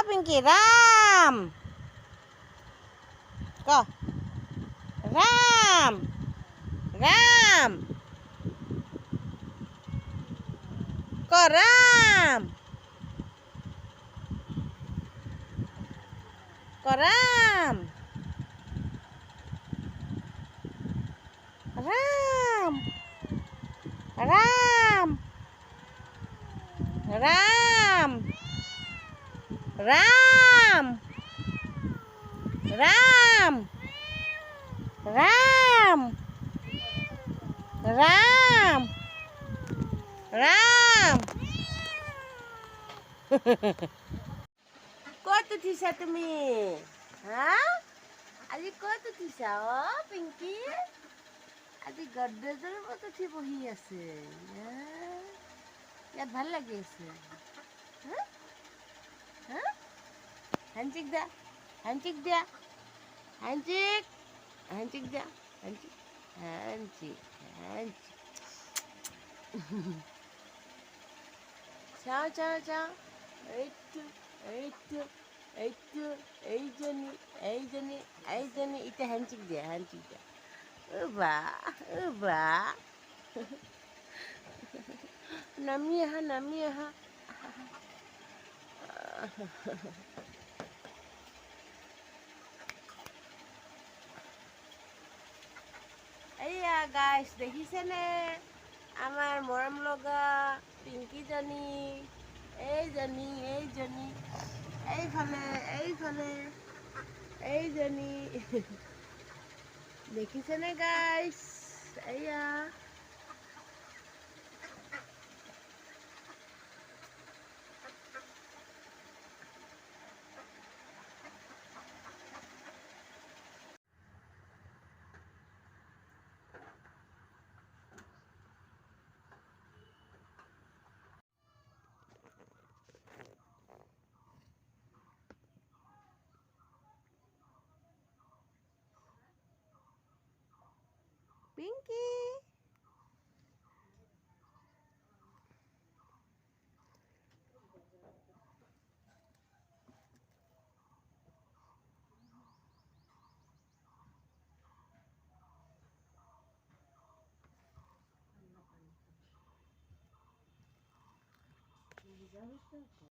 পিঙ্কি রাম ক রাম রাম ক রাম ক রাম রাম রাম রাম রাম রাম রাম রাম রাম কত উঠিছা তুমি হা আজি কত উঠিছা পিংকি আজি গডৰেজৰ মত উঠি বহি আছে ইয়াত ভাল লাগি আছে হাঞ্চিক দিয়া হাঞ্চিক দিয়া হাঞ্চিক হাঞ্চিক দিয়া হাঞ্চিক হাঞ্চিক হাঞ্চিক চাও চাও চাও এইটো এইটো এইটো এইজনী এইজনী এইজনী এতিয়া হাঞ্চিক দিয়া হাঞ্চিক দিয়া বা বা নামি আহা নামি আহা এইয়া গাইছ দেখিছেনে আমাৰ মৰম লগা পিংকিজনী এইজনী এইজনী এইফালে এইফালে এইজনী দেখিছেনে গাইছ এইয়া পিংকি